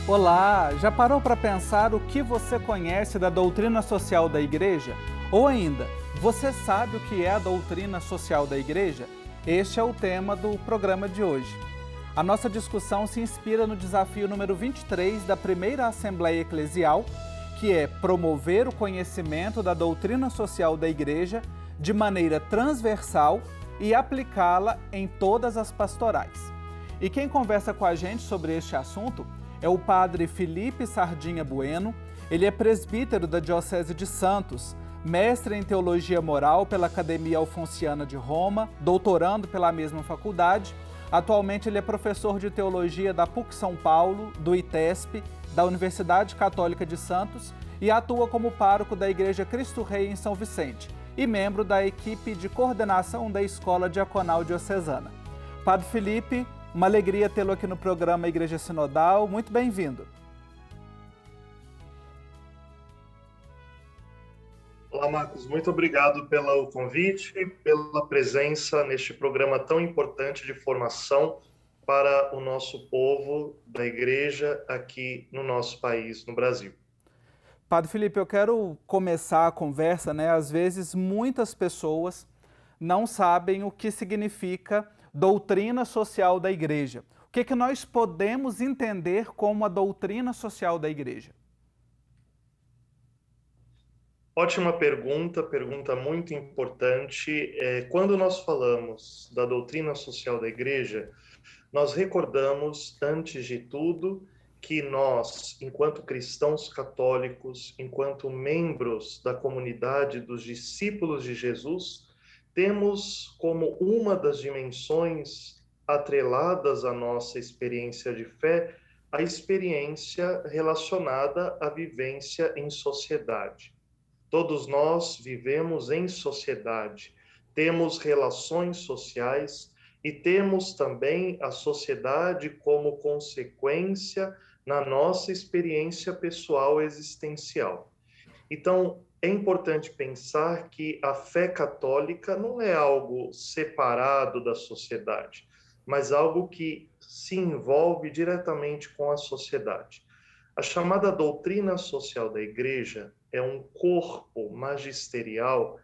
Olá, já parou para pensar o que você conhece da doutrina social da Igreja? Ou ainda, você sabe o que é a doutrina social da Igreja? Este é o tema do programa de hoje. A nossa discussão se inspira no desafio número 23 da primeira Assembleia Eclesial, que é promover o conhecimento da doutrina social da Igreja de maneira transversal e aplicá-la em todas as pastorais. E quem conversa com a gente sobre este assunto é o padre Felipe Sardinha Bueno. Ele é presbítero da Diocese de Santos, mestre em Teologia Moral pela Academia Alfonsiana de Roma, doutorando pela mesma faculdade. Atualmente ele é professor de Teologia da PUC São Paulo, do ITESP, da Universidade Católica de Santos e atua como pároco da Igreja Cristo Rei em São Vicente e membro da equipe de coordenação da Escola Diaconal Diocesana. Padre Felipe, uma alegria tê-lo aqui no programa Igreja Sinodal. Muito bem-vindo. Olá, Marcos. Muito obrigado pelo convite e pela presença neste programa tão importante de formação para o nosso povo da Igreja aqui no nosso país, no Brasil. Padre Felipe, eu quero começar a conversa, Às vezes, muitas pessoas não sabem o que significa doutrina social da Igreja. O que nós podemos entender como a doutrina social da Igreja? Ótima pergunta muito importante. Quando nós falamos da doutrina social da Igreja, nós recordamos, antes de tudo, que nós, enquanto cristãos católicos, enquanto membros da comunidade dos discípulos de Jesus, temos como uma das dimensões atreladas à nossa experiência de fé, a experiência relacionada à vivência em sociedade. Todos nós vivemos em sociedade, temos relações sociais e temos também a sociedade como consequência na nossa experiência pessoal existencial. Então, é importante pensar que a fé católica não é algo separado da sociedade, mas algo que se envolve diretamente com a sociedade. A chamada doutrina social da Igreja é um corpo magisterial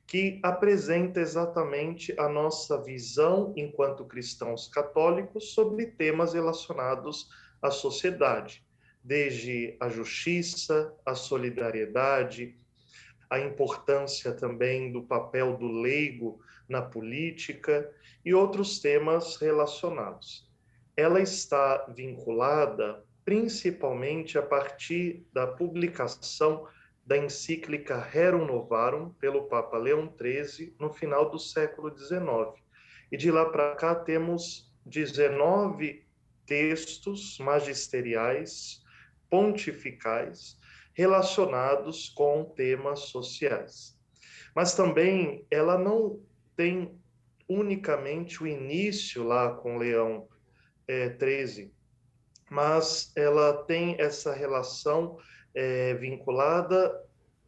que apresenta exatamente a nossa visão enquanto cristãos católicos sobre temas relacionados à sociedade, desde a justiça, a solidariedade, a importância também do papel do leigo na política e outros temas relacionados. Ela está vinculada principalmente a partir da publicação da encíclica Rerum Novarum, pelo Papa Leão XIII, no final do século XIX. E de lá para cá temos 19 textos magisteriais, pontificais, relacionados com temas sociais. Mas também ela não tem unicamente o início lá com Leão XIII, mas ela tem essa relação vinculada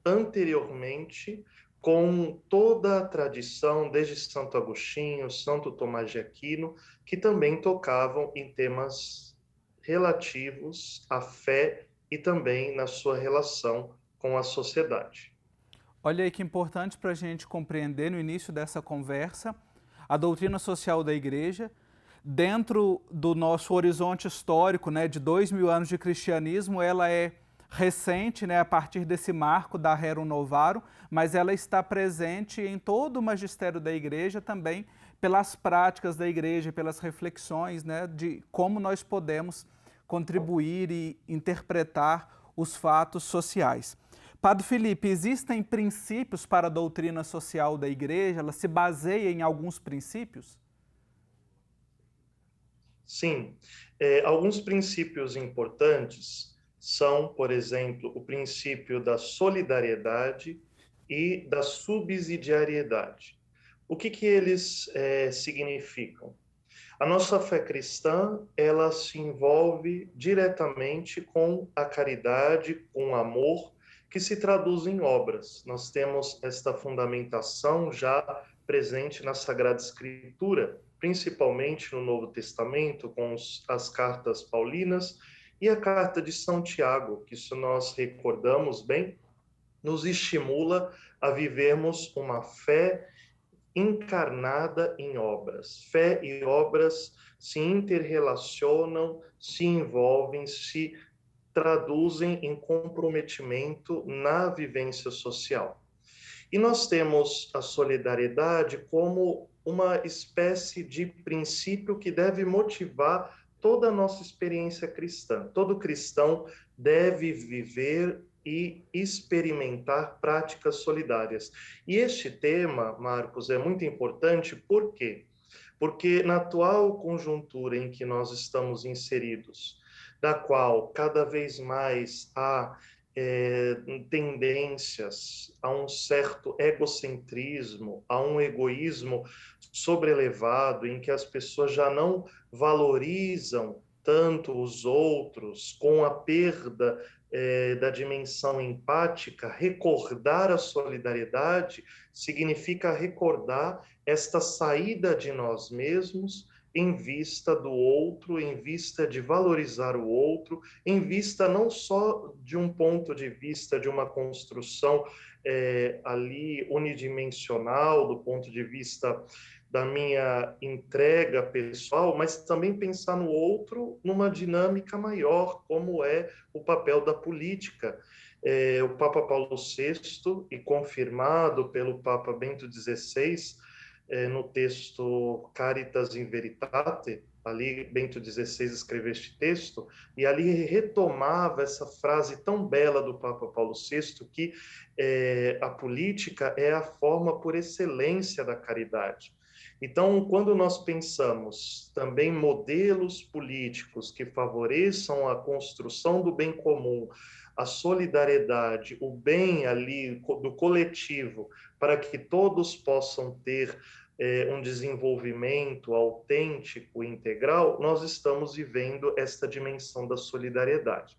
anteriormente com toda a tradição, desde Santo Agostinho, Santo Tomás de Aquino, que também tocavam em temas relativos à fé e também na sua relação com a sociedade. Olha aí que importante para a gente compreender no início dessa conversa a doutrina social da Igreja, dentro do nosso horizonte histórico, de 2000 anos de cristianismo. Ela é recente, a partir desse marco da Rerum Novarum, mas ela está presente em todo o magistério da Igreja também, pelas práticas da Igreja, pelas reflexões, de como nós podemos contribuir e interpretar os fatos sociais. Padre Felipe, existem princípios para a doutrina social da Igreja? Ela se baseia em alguns princípios? Sim, alguns princípios importantes são, por exemplo, o princípio da solidariedade e da subsidiariedade. O que eles significam? A nossa fé cristã, ela se envolve diretamente com a caridade, com o amor, que se traduz em obras. Nós temos esta fundamentação já presente na Sagrada Escritura, principalmente no Novo Testamento, com as cartas paulinas E a carta de São Tiago, que se nós recordamos bem, nos estimula a vivermos uma fé encarnada em obras. Fé e obras se interrelacionam, se envolvem, se traduzem em comprometimento na vivência social. E nós temos a solidariedade como uma espécie de princípio que deve motivar toda a nossa experiência cristã. Todo cristão deve viver e experimentar práticas solidárias. E este tema, Marcos, é muito importante, por quê? Porque na atual conjuntura em que nós estamos inseridos, da qual cada vez mais há tendências a um certo egocentrismo, a um egoísmo sobrelevado, em que as pessoas já não valorizam tanto os outros, com a perda da dimensão empática. Recordar a solidariedade significa recordar esta saída de nós mesmos em vista do outro, em vista de valorizar o outro, em vista não só de um ponto de vista de uma construção ali unidimensional, do ponto de vista da minha entrega pessoal, mas também pensar no outro numa dinâmica maior, como é o papel da política. O Papa Paulo VI, e confirmado pelo Papa Bento XVI, no texto Caritas in Veritate, ali Bento XVI escreveu este texto, e ali retomava essa frase tão bela do Papa Paulo VI, que a política é a forma por excelência da caridade. Então, quando nós pensamos também modelos políticos que favoreçam a construção do bem comum, a solidariedade, o bem ali do coletivo, para que todos possam ter um desenvolvimento autêntico e integral, nós estamos vivendo esta dimensão da solidariedade.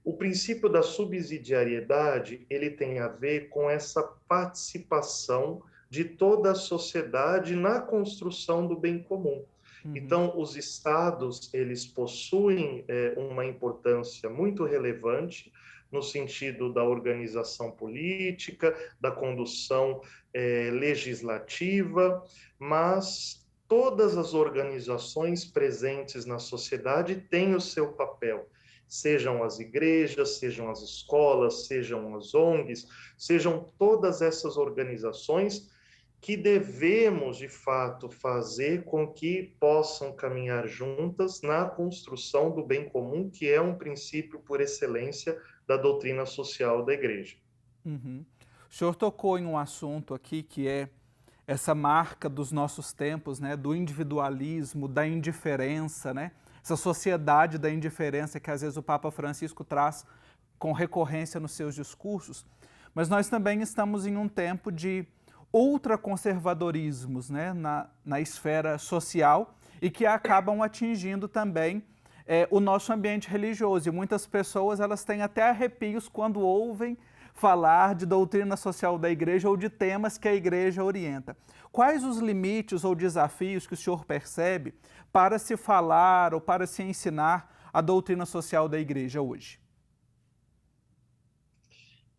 O princípio da subsidiariedade, ele tem a ver com essa participação de toda a sociedade na construção do bem comum. Então, os estados, eles possuem uma importância muito relevante no sentido da organização política, da condução legislativa, mas todas as organizações presentes na sociedade têm o seu papel, sejam as igrejas, sejam as escolas, sejam as ONGs, sejam todas essas organizações que devemos, de fato, fazer com que possam caminhar juntas na construção do bem comum, que é um princípio por excelência da doutrina social da Igreja. Uhum. O senhor tocou em um assunto aqui que é essa marca dos nossos tempos, né, do individualismo, da indiferença, né, essa sociedade da indiferença que às vezes o Papa Francisco traz com recorrência nos seus discursos, mas nós também estamos em um tempo de ultraconservadorismos, né, na esfera social e que acabam atingindo também o nosso ambiente religioso. E muitas pessoas elas têm até arrepios quando ouvem falar de doutrina social da Igreja ou de temas que a Igreja orienta. Quais os limites ou desafios que o senhor percebe para se falar ou para se ensinar a doutrina social da Igreja hoje?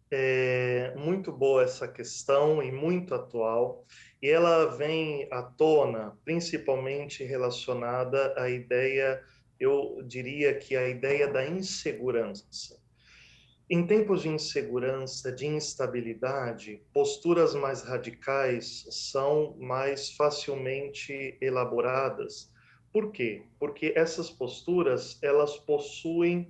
É muito boa essa questão e muito atual, e ela vem à tona principalmente relacionada à ideia, eu diria que a ideia da insegurança. Em tempos de insegurança, de instabilidade, posturas mais radicais são mais facilmente elaboradas. Por quê? Porque essas posturas, elas possuem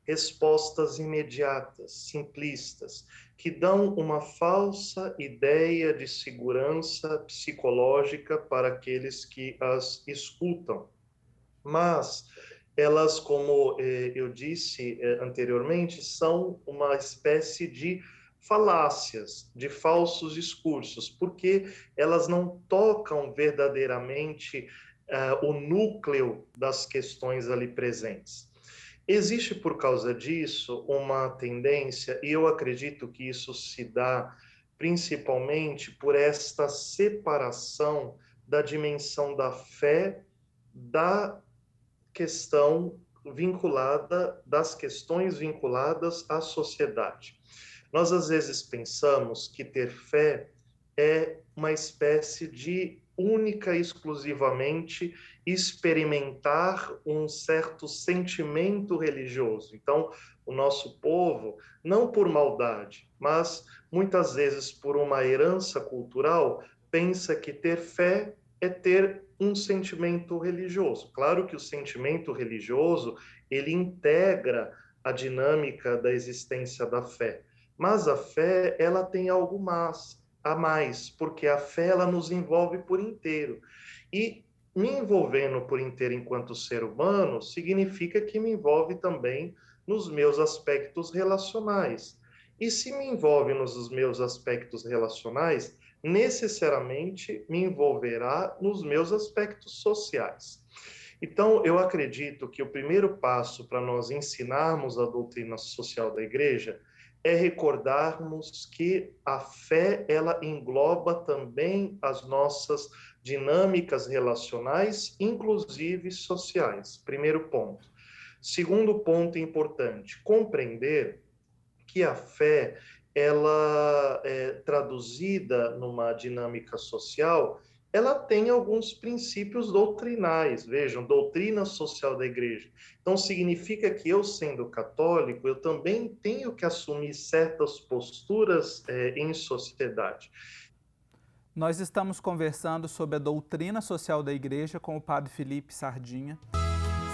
respostas imediatas, simplistas, que dão uma falsa ideia de segurança psicológica para aqueles que as escutam. Mas elas, como eu disse anteriormente, são uma espécie de falácias, de falsos discursos, porque elas não tocam verdadeiramente o núcleo das questões ali presentes. Existe, por causa disso, uma tendência, e eu acredito que isso se dá principalmente por esta separação da dimensão da fé da questão vinculada das questões vinculadas à sociedade. Nós, às vezes, pensamos que ter fé é uma espécie de única e exclusivamente experimentar um certo sentimento religioso. Então, o nosso povo, não por maldade, mas muitas vezes por uma herança cultural, pensa que ter fé é ter um sentimento religioso. Claro que o sentimento religioso, ele integra a dinâmica da existência da fé, mas a fé, ela tem algo mais, a mais, porque a fé, ela nos envolve por inteiro. E me envolvendo por inteiro enquanto ser humano, significa que me envolve também nos meus aspectos relacionais. E se me envolve nos meus aspectos relacionais, necessariamente me envolverá nos meus aspectos sociais. Então, eu acredito que o primeiro passo para nós ensinarmos a doutrina social da igreja é recordarmos que a fé, ela engloba também as nossas dinâmicas relacionais, inclusive sociais. Primeiro ponto. Segundo ponto importante, compreender que a fé, ela é traduzida numa dinâmica social, ela tem alguns princípios doutrinais. Vejam, doutrina social da igreja. Então, significa que eu, sendo católico, eu também tenho que assumir certas posturas em sociedade. Nós estamos conversando sobre a doutrina social da igreja com o padre Felipe Sardinha.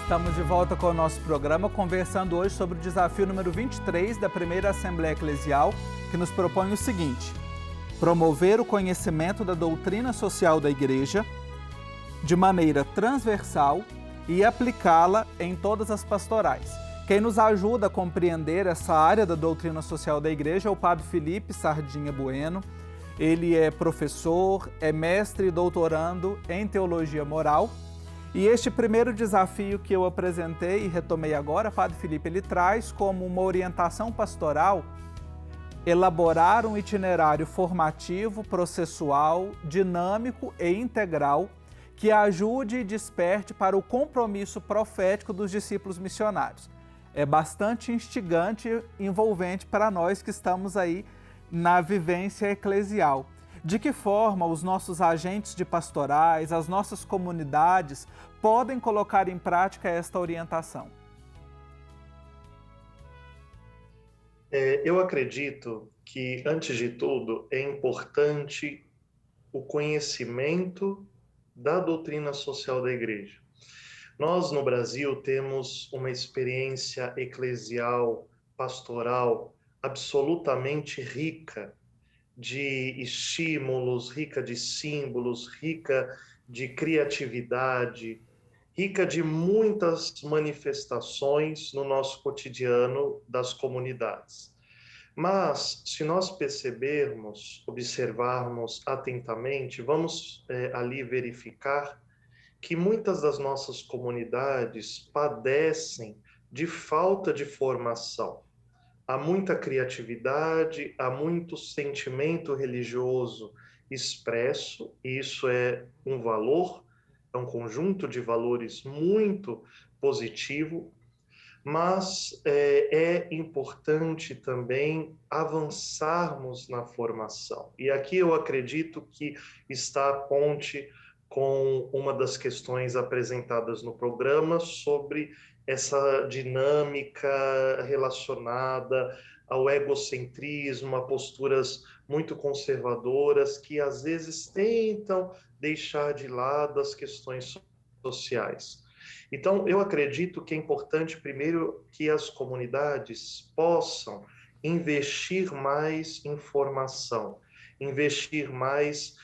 Estamos de volta com o nosso programa, conversando hoje sobre o desafio número 23 da primeira Assembleia Eclesial, que nos propõe o seguinte: promover o conhecimento da doutrina social da igreja de maneira transversal e aplicá-la em todas as pastorais. Quem nos ajuda a compreender essa área da doutrina social da igreja é o padre Felipe Sardinha Bueno. Ele é professor, é mestre e doutorando em teologia moral. E este primeiro desafio que eu apresentei e retomei agora, Padre Felipe, ele traz como uma orientação pastoral elaborar um itinerário formativo, processual, dinâmico e integral que ajude e desperte para o compromisso profético dos discípulos missionários. É bastante instigante e envolvente para nós que estamos aí na vivência eclesial. De que forma os nossos agentes de pastorais, as nossas comunidades podem colocar em prática esta orientação? Eu acredito que, antes de tudo, é importante o conhecimento da doutrina social da igreja. Nós, no Brasil, temos uma experiência eclesial, pastoral, absolutamente rica de estímulos, rica de símbolos, rica de criatividade, rica de muitas manifestações no nosso cotidiano das comunidades. Mas, se nós percebermos, observarmos atentamente, vamos ali verificar que muitas das nossas comunidades padecem de falta de formação. Há muita criatividade, há muito sentimento religioso expresso, e isso é um valor, é um conjunto de valores muito positivo, mas é importante também avançarmos na formação. E aqui eu acredito que está a ponte com uma das questões apresentadas no programa sobre essa dinâmica relacionada ao egocentrismo, a posturas muito conservadoras que às vezes tentam deixar de lado as questões sociais. Então, eu acredito que é importante, primeiro, que as comunidades possam investir mais em formação, investir mais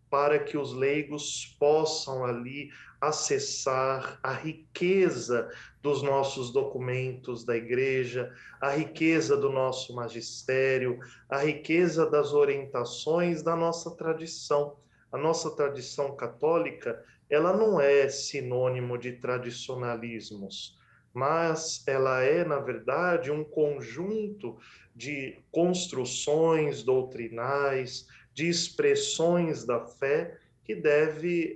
para que os leigos possam ali acessar a riqueza dos nossos documentos da igreja, a riqueza do nosso magistério, a riqueza das orientações da nossa tradição. A nossa tradição católica, ela não é sinônimo de tradicionalismos, mas ela é, na verdade, um conjunto de construções doutrinais, de expressões da fé que deve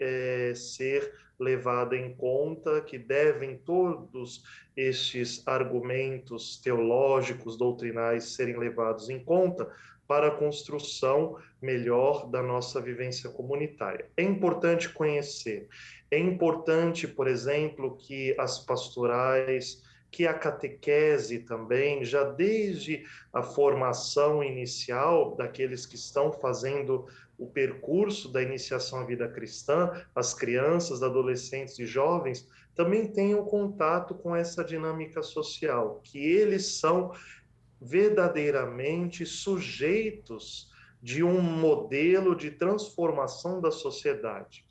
ser levada em conta, que devem todos estes argumentos teológicos, doutrinais serem levados em conta para a construção melhor da nossa vivência comunitária. É importante conhecer, é importante, por exemplo, que as pastorais, que a catequese também, já desde a formação inicial daqueles que estão fazendo o percurso da iniciação à vida cristã, as crianças, adolescentes e jovens, também tenham contato com essa dinâmica social, que eles são verdadeiramente sujeitos de um modelo de transformação da sociedade.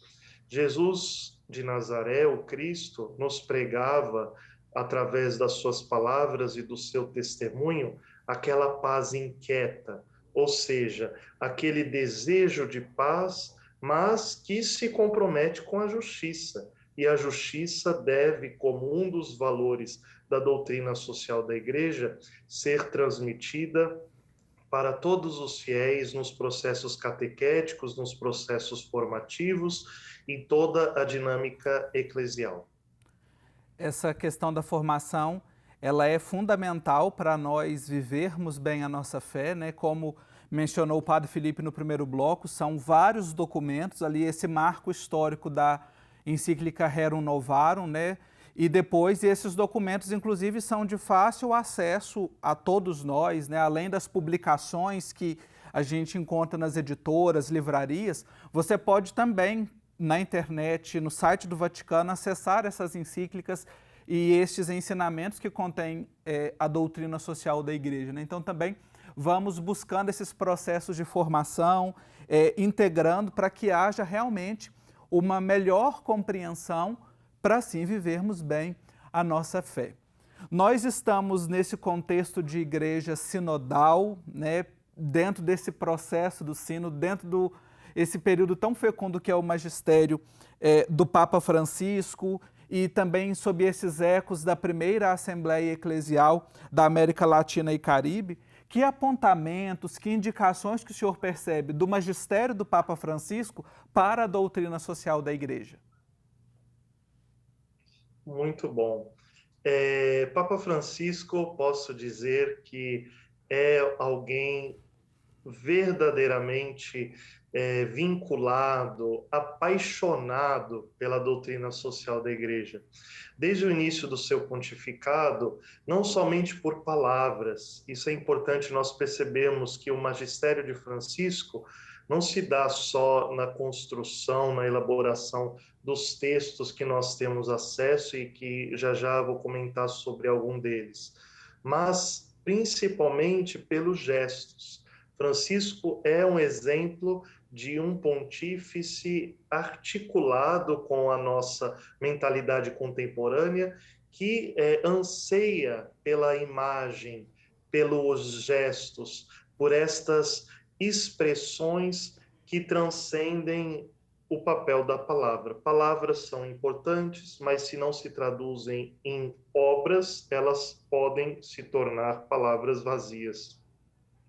Jesus de Nazaré, o Cristo, nos pregava, através das suas palavras e do seu testemunho, aquela paz inquieta, ou seja, aquele desejo de paz, mas que se compromete com a justiça. E a justiça deve, como um dos valores da doutrina social da Igreja, ser transmitida para todos os fiéis nos processos catequéticos, nos processos formativos, em toda a dinâmica eclesial. Essa questão da formação, ela é fundamental para nós vivermos bem a nossa fé, né? Como mencionou o Padre Felipe no primeiro bloco, são vários documentos ali, esse marco histórico da encíclica Rerum Novarum, né? E depois esses documentos, inclusive, são de fácil acesso a todos nós, né? Além das publicações que a gente encontra nas editoras, livrarias, você pode também, na internet, no site do Vaticano, acessar essas encíclicas e estes ensinamentos que contêm a doutrina social da Igreja, né? Então, também vamos buscando esses processos de formação, integrando para que haja realmente uma melhor compreensão para assim vivermos bem a nossa fé. Nós estamos nesse contexto de igreja sinodal, né, dentro desse processo do sino, dentro esse período tão fecundo que é o magistério do Papa Francisco e também sob esses ecos da primeira Assembleia Eclesial da América Latina e Caribe. Que apontamentos, que indicações que o senhor percebe do magistério do Papa Francisco para a doutrina social da Igreja? Muito bom. Papa Francisco, posso dizer que é alguém verdadeiramente vinculado, apaixonado pela doutrina social da Igreja. Desde o início do seu pontificado, não somente por palavras, isso é importante nós percebemos que o magistério de Francisco não se dá só na construção, na elaboração dos textos que nós temos acesso e que já vou comentar sobre algum deles, mas principalmente pelos gestos. Francisco é um exemplo de um pontífice articulado com a nossa mentalidade contemporânea, que anseia pela imagem, pelos gestos, por estas expressões que transcendem o papel da palavra. Palavras são importantes, mas se não se traduzem em obras, elas podem se tornar palavras vazias.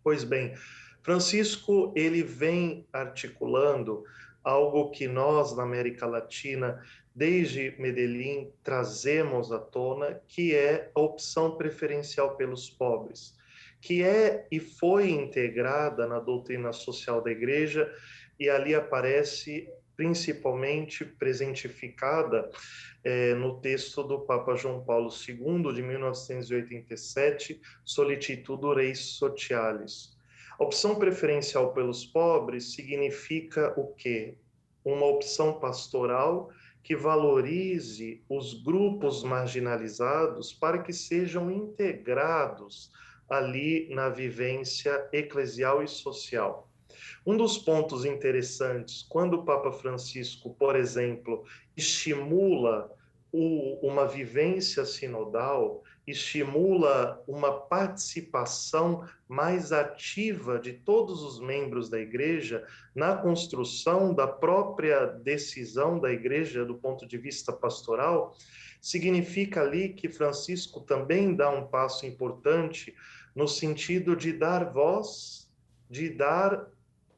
Pois bem, Francisco, ele vem articulando algo que nós, na América Latina, desde Medellín, trazemos à tona, que é a opção preferencial pelos pobres, que é e foi integrada na doutrina social da Igreja, e ali aparece principalmente presentificada no texto do Papa João Paulo II, de 1987, Sollicitudo Reis Socialis. A opção preferencial pelos pobres significa o quê? Uma opção pastoral que valorize os grupos marginalizados para que sejam integrados ali na vivência eclesial e social. Um dos pontos interessantes, quando o Papa Francisco, por exemplo, estimula uma vivência sinodal, estimula uma participação mais ativa de todos os membros da Igreja na construção da própria decisão da Igreja do ponto de vista pastoral, significa ali que Francisco também dá um passo importante no sentido de dar voz, de dar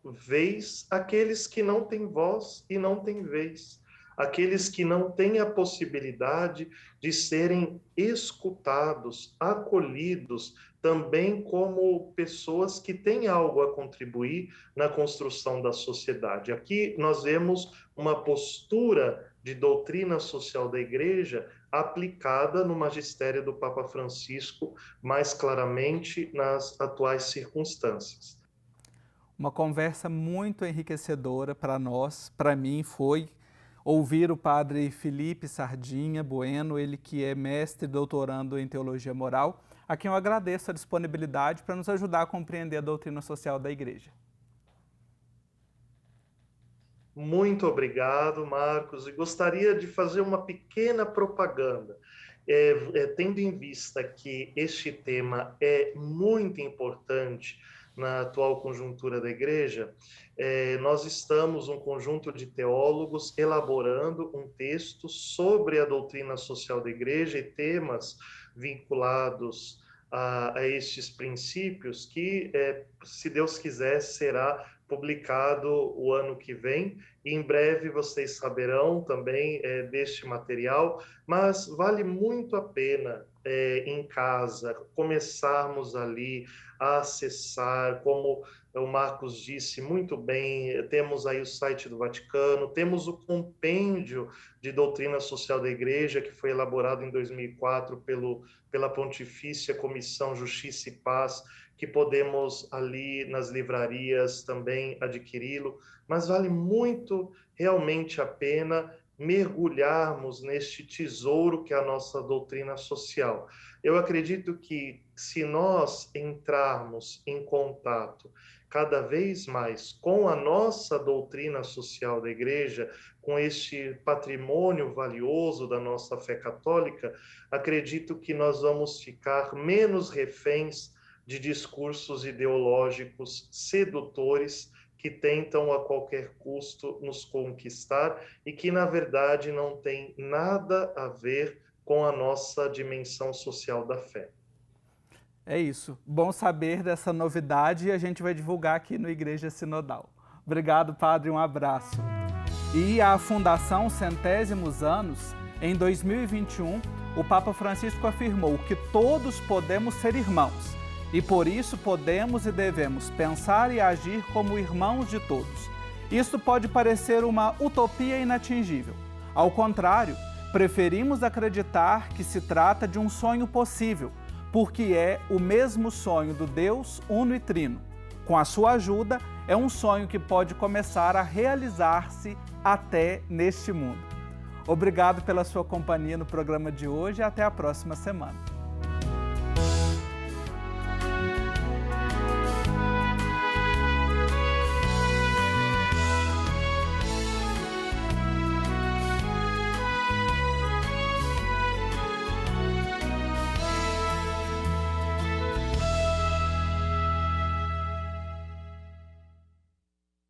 vez àqueles que não têm voz e não têm vez. aqueles que não têm a possibilidade de serem escutados, acolhidos, também como pessoas que têm algo a contribuir na construção da sociedade. Aqui nós vemos uma postura de doutrina social da Igreja aplicada no magistério do Papa Francisco, mais claramente nas atuais circunstâncias. Uma conversa muito enriquecedora para nós, para mim foi ouvir o padre Felipe Sardinha Bueno, ele que é mestre e doutorando em Teologia Moral, a quem eu agradeço a disponibilidade para nos ajudar a compreender a doutrina social da Igreja. Muito obrigado, Marcos, e gostaria de fazer uma pequena propaganda. Tendo em vista que este tema é muito importante na atual conjuntura da Igreja, nós estamos, um conjunto de teólogos, elaborando um texto sobre a doutrina social da Igreja e temas vinculados a estes princípios que, se Deus quiser, será publicado o ano que vem, e em breve vocês saberão também deste material, mas vale muito a pena em casa começarmos ali a acessar, como o Marcos disse muito bem, temos aí o site do Vaticano, temos o compêndio de doutrina social da Igreja, que foi elaborado em 2004 pela Pontifícia Comissão Justiça e Paz, que podemos ali nas livrarias também adquiri-lo, mas vale muito realmente a pena mergulharmos neste tesouro que é a nossa doutrina social. Eu acredito que se nós entrarmos em contato cada vez mais com a nossa doutrina social da Igreja, com este patrimônio valioso da nossa fé católica, acredito que nós vamos ficar menos reféns de discursos ideológicos sedutores que tentam a qualquer custo nos conquistar e que, na verdade, não tem nada a ver com a nossa dimensão social da fé. É isso. Bom saber dessa novidade e a gente vai divulgar aqui no Igreja Sinodal. Obrigado, padre, um abraço. E a Fundação Centésimos Anos, em 2021, o Papa Francisco afirmou que todos podemos ser irmãos e por isso podemos e devemos pensar e agir como irmãos de todos. Isso pode parecer uma utopia inatingível. Ao contrário, preferimos acreditar que se trata de um sonho possível, porque é o mesmo sonho do Deus uno e trino. Com a sua ajuda, é um sonho que pode começar a realizar-se até neste mundo. Obrigado pela sua companhia no programa de hoje e até a próxima semana.